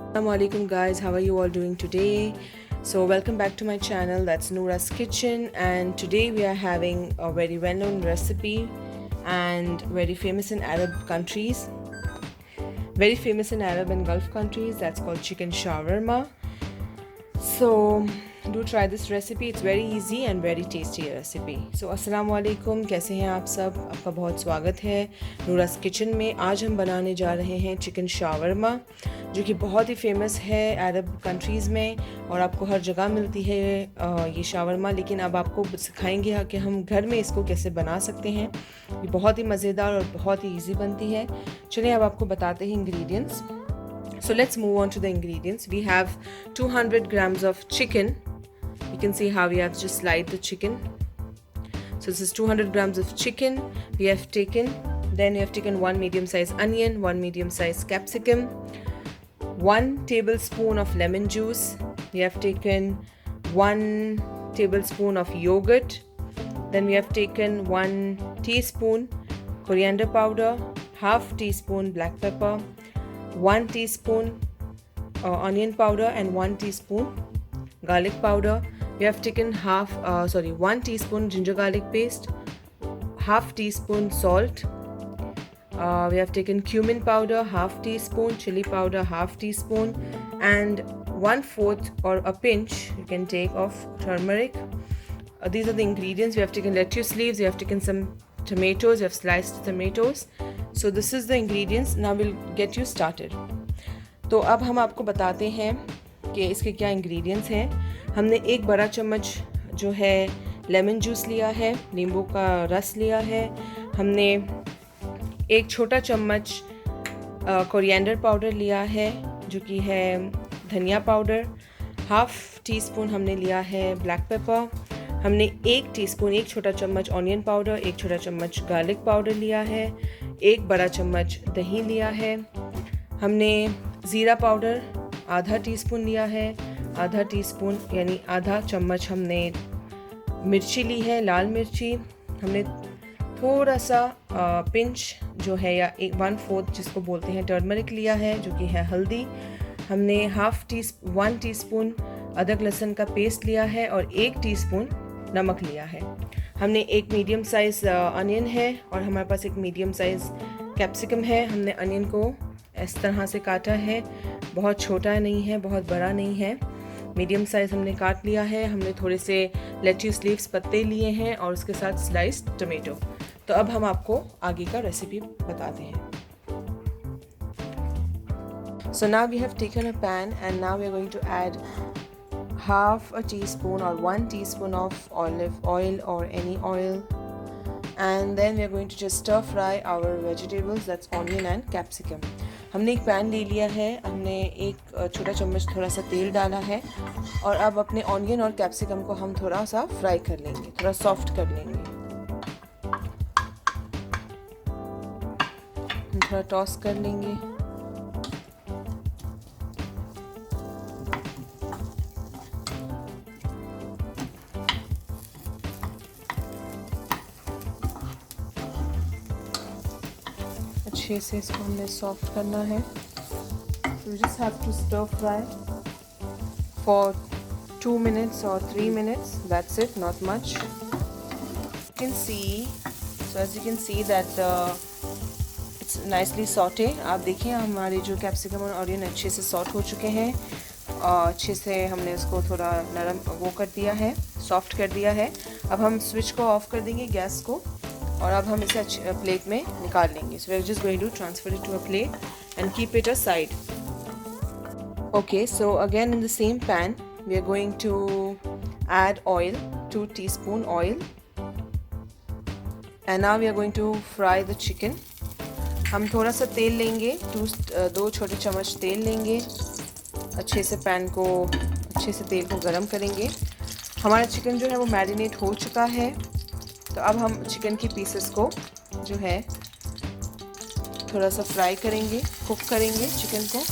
Assalamualaikum guys, how are you all doing today? So welcome back to my channel, that's Noura's Kitchen, and today we are having a very well-known recipe and very famous in Arab countries, very famous in Arab and Gulf countries, that's called chicken shawarma. So do try this recipe, it's very easy and very tasty recipe. So अस्सलाम वालेकुम, कैसे हैं आप सब? आपका बहुत स्वागत है नूरास किचन में। आज हम बनाने जा रहे हैं चिकन शावरमा, जो कि बहुत ही फेमस है अरब कंट्रीज़ में और आपको हर जगह मिलती है ये शावरमा। लेकिन अब आपको सिखाएंगे कि हम घर में इसको कैसे बना सकते हैं। ये बहुत ही मज़ेदार और बहुत ही ईजी बनती है। चलिए अब आपको बताते हैं ingredients. So let's move on to the ingredients. We have 200 grams of chicken. You can see how we have just sliced the chicken. So this is 200 grams of chicken. We have taken 1 medium-sized onion, 1 medium-sized capsicum, 1 tablespoon of lemon juice. We have taken 1 tablespoon of yogurt. Then we have taken 1 teaspoon coriander powder, half teaspoon black pepper, 1 teaspoon onion powder and 1 teaspoon garlic powder. We have taken 1 teaspoon ginger garlic paste, half teaspoon salt. We have taken cumin powder, half teaspoon, chili powder, half teaspoon, and 1/4 or a pinch you can take of turmeric. These are the ingredients. We have taken lettuce leaves, we have taken some tomatoes, we have sliced tomatoes. So this is the ingredients. Now we'll get you started. तो अब हम आपको बताते हैं कि इसके क्या ingredients हैं। हमने एक बड़ा चम्मच जो है लेमन जूस लिया है, नींबू का रस लिया है। हमने एक छोटा चम्मच कोरिएंडर पाउडर लिया है, जो कि है धनिया पाउडर। हाफ टी स्पून हमने लिया है ब्लैक पेपर। हमने एक छोटा चम्मच ऑनियन पाउडर, एक छोटा चम्मच गार्लिक पाउडर लिया है। एक बड़ा चम्मच दही लिया है। हमने ज़ीरा पाउडर आधा टीस्पून लिया है। आधा टीस्पून यानी आधा चम्मच हमने मिर्ची ली है, लाल मिर्ची। हमने थोड़ा सा पिंच जो है या 1/4 जिसको बोलते हैं टर्मरिक लिया है, जो कि है हल्दी। हमने 1 टीस्पून अदरक लहसुन का पेस्ट लिया है और 1 टीस्पून नमक लिया है। हमने एक मीडियम साइज़ अनियन है और हमारे पास एक मीडियम साइज़ कैप्सिकम है। हमने अनियन को इस तरह से काटा है, बहुत छोटा नहीं है, बहुत बड़ा नहीं है, मीडियम साइज़ हमने काट लिया है। हमने थोड़े से लेट्यूस लीव्स पत्ते लिए हैं और उसके साथ स्लाइस्ड टमेटो। तो अब हम आपको आगे का रेसिपी बताते हैं। So now we have taken a pan and now we are going to add half a teaspoon or 1 teaspoon of olive oil or any oil, and then we are going to just stir fry our vegetables, that's onion and capsicum. हमने एक pan ले लिया है, हमने एक छोटा चम्मच थोड़ा सा तेल डाला है और अब अपने ऑनियन और कैप्सिकम को हम थोड़ा सा फ्राई कर लेंगे, थोड़ा सॉफ्ट कर लेंगे। हम थोड़ा टॉस कर लेंगे। अच्छे से इसको हमने सॉफ्ट करना है। So we just have to stir fry for 2 minutes or 3 minutes. That's it, not much. You can see, so as you can see that it's nicely sauté. आप देखिए हमारे जो कैप्सिकम और ऑनियन अच्छे से सॉट हो चुके हैं और अच्छे से हमने उसको थोड़ा नरम वो कर दिया है, सॉफ्ट कर दिया है। अब हम स्विच को ऑफ कर देंगे गैस को और अब हम इसे अच्छे प्लेट में निकाल लेंगे। So we are just going to transfer it to a plate and keep it aside. Okay, so again in the same pan we are going to add oil, 2 teaspoon oil, and now we are going to fry the chicken. हम थोड़ा सा तेल लेंगे, 2 छोटे चम्मच तेल लेंगे। अच्छे से पैन को अच्छे से तेल को गरम करेंगे। हमारा चिकन जो है वो मैरिनेट हो चुका है। तो अब हम चिकन की पीसेस को जो है थोड़ा सा फ्राई करेंगे, कुक करेंगे चिकन को।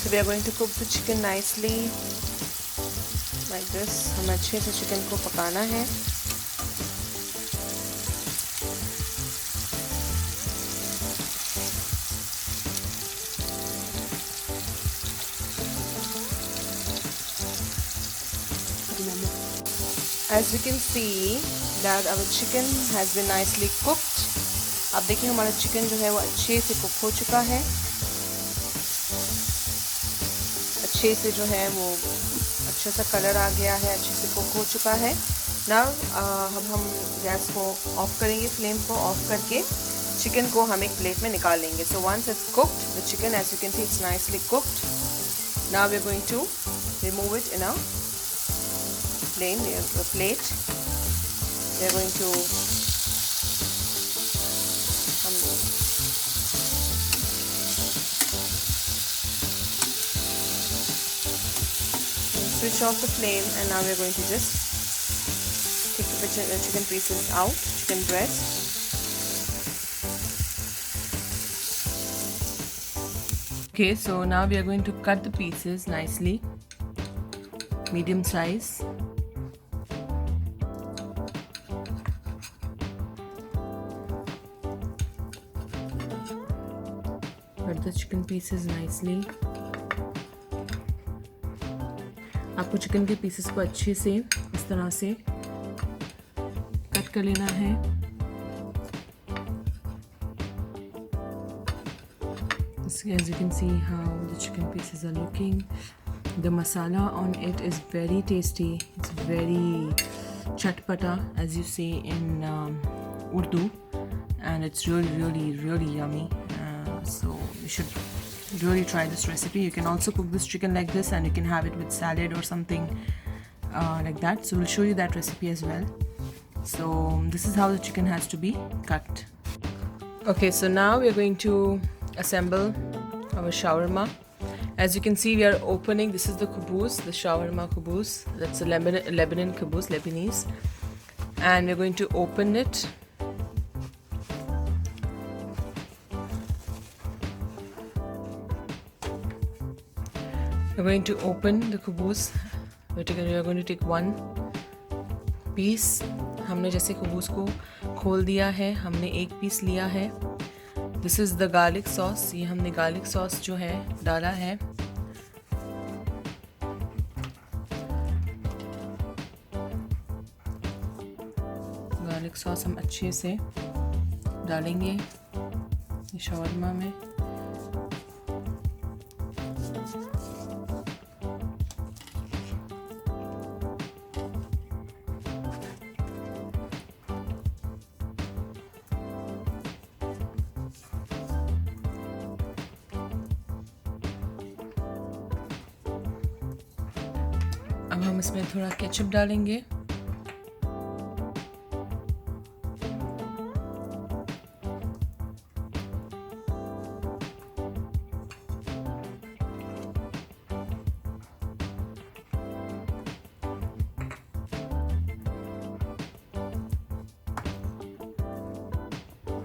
So we are going to cook the chicken nicely like this. हमें अच्छे से चिकन को पकाना है. As you can see that our chicken has been nicely cooked. आप देखिए हमारा चिकन जो है वो अच्छे से कुक हो चुका है. अच्छे से जो है वो अच्छा सा कलर आ गया है, अच्छे से कुक हो चुका है. नाउ अब हम गैस को ऑफ करेंगे, फ्लेम को ऑफ करके चिकन को हम एक प्लेट में निकाल लेंगे. So once it's cooked the chicken, as you can see it's nicely cooked. Now we are going to remove it in a plate. We are going to switch off the flame, and now we are going to just take the chicken pieces out, chicken breast. Okay, so now we are going to cut the pieces nicely, medium size. Cut the chicken pieces nicely. आपको chicken के pieces को अच्छे से इस तरह से cut कर लेना है. As you can see how the chicken pieces are looking. The masala on it is very tasty. It's very chatpata, as you say in Urdu, and it's really yummy. So you should really try this recipe. You can also cook this chicken like this, and you can have it with salad or something like that. So we'll show you that recipe as well. So this is how the chicken has to be cut. Okay, so now we are going to assemble our shawarma. As you can see, we are opening. This is the kubus, the shawarma kubus. That's a Lebanon kubus, Lebanese, and we're going to open it. We're going to open the kubus. We are going to take one piece. हमने जैसे kubus को खोल दिया है, हमने एक piece लिया है. This is the garlic sauce. ये हमने garlic sauce जो है डाला है. Garlic sauce हम अच्छे से डालेंगे शवारमा में. अब हम इसमें थोड़ा केचप डालेंगे.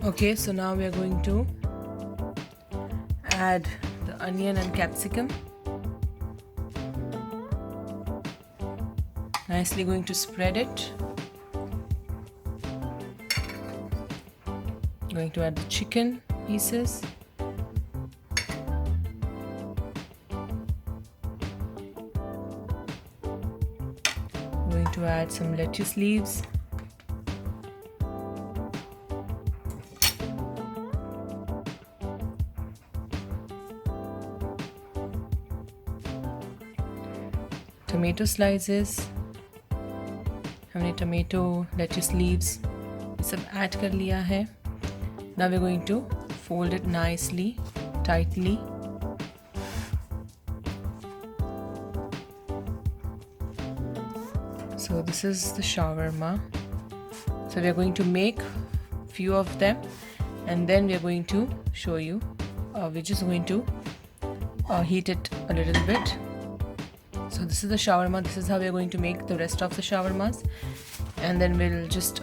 Okay, so now we are going to add the onion and capsicum. Nicely going to spread it. Going to add the chicken pieces. Going to add some lettuce leaves. Tomato slices. हमने tomato, lettuce leaves ये सब add कर लिया है. Now we're going to fold it nicely, tightly. So this is the shawarma. So we're going to make few of them, and then we're going to show you. We're just going to heat it a little bit. So this is the shawarma. This is how we're going to make the rest of the shawarmas, and then we'll just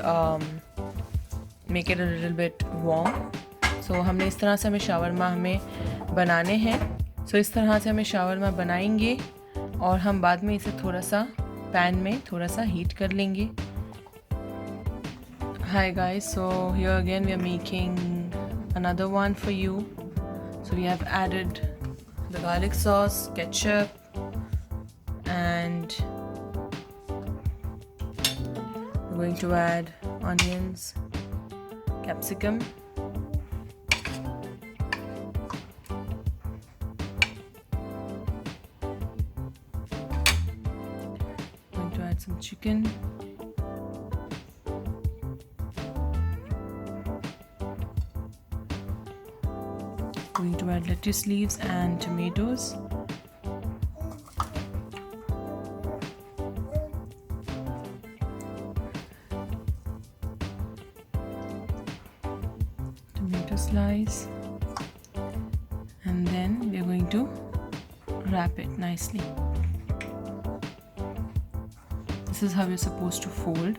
make it a little bit warm. So हमने इस तरह से हमें shawarma हमें बनाने हैं. सो इस तरह से हमें शावरमा बनाएंगे और हम बाद में इसे थोड़ा सा पैन में थोड़ा सा हीट कर लेंगे. Hi guys, so here again we are making another one for you. So we have added the garlic sauce, ketchup, and we're going to add onions, capsicum, going to add some chicken, going to add lettuce leaves and tomatoes. Tomato slice, and then we are going to wrap it nicely. This is how you're supposed to fold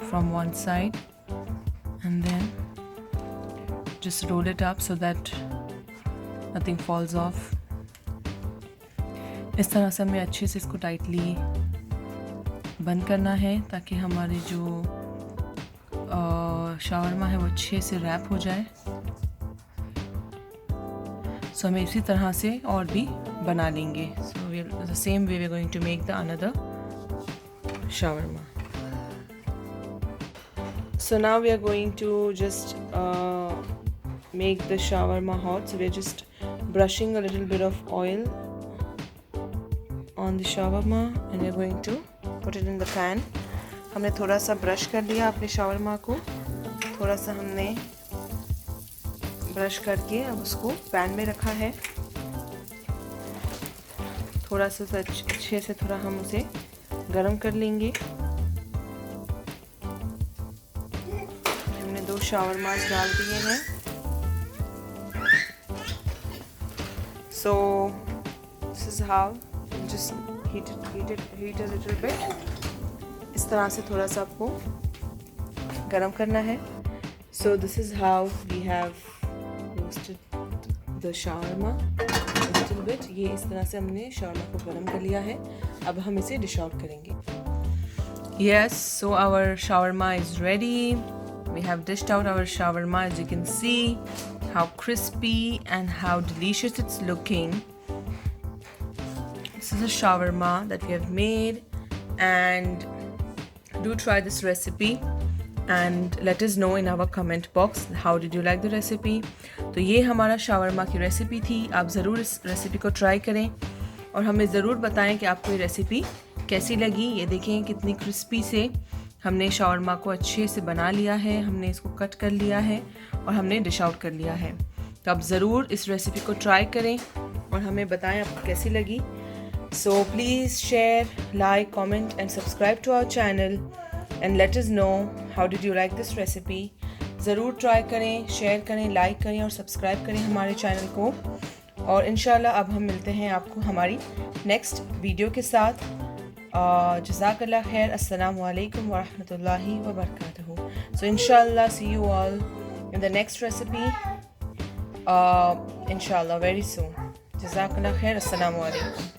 from one side, and then just roll it up so that nothing falls off. इस तरह से हमें अच्छे से इसको tightly बंद करना है ताकि हमारे जो शावरमा है वो अच्छे से रैप हो जाए. सो हमें इसी तरह से और भी बना लेंगे. So the same way we are going to make the another shawarma. So now we are going to just make the shawarma hot. So we are just brushing a little bit of oil on the shawarma and we are going to put it in the pan. हमने थोड़ा सा brush कर लिया अपने shawarma को, थोड़ा सा हमने ब्रश करके अब उसको पैन में रखा है. थोड़ा सा अच्छे से थोड़ा हम उसे गरम कर लेंगे. हमने 2 शावरमास डाल दिए हैं. So this is how just heat a little bit. इस तरह से थोड़ा सा आपको गरम करना है. So this is how we have roasted the shawarma a little bit. ये इस तरह से हमने shawarma को गरम कर लिया है. अब हम इसे डिश आउट करेंगे. Yes, so our shawarma is ready. We have dished out our shawarma. As you can see how crispy and how delicious it's looking. This is a shawarma that we have made, and do try this recipe and let us know in our comment box how did you like the recipe. तो ये हमारा shawarma की recipe थी. आप ज़रूर इस recipe को try करें और हमें ज़रूर बताएं कि आपको ये रेसिपी कैसी लगी. ये देखें कितनी क्रिस्पी से हमने शावरमा को अच्छे से बना लिया है. हमने इसको कट कर लिया है और हमने डिश आउट कर लिया है. तो आप ज़रूर इस रेसिपी को ट्राई करें और हमें बताएं आपको कैसी लगी. So please share, like, comment and subscribe to our channel and let us know how did you like this recipe. ज़रूर ट्राई करें, शेयर करें, लाइक करें और सब्सक्राइब करें हमारे चैनल को. और इंशाल्लाह अब हम मिलते हैं आपको हमारी नेक्स्ट वीडियो के साथ. जज़ाकल्लाह खैर. अस्सलामु अलैकुम व रहमतुल्लाहि व बरकातहू. सो इंशाल्लाह see you all in the next recipe इंशाल्लाह वेरी सून. जज़ाकल्लाह खैर. अस्सलामु अलैकुम.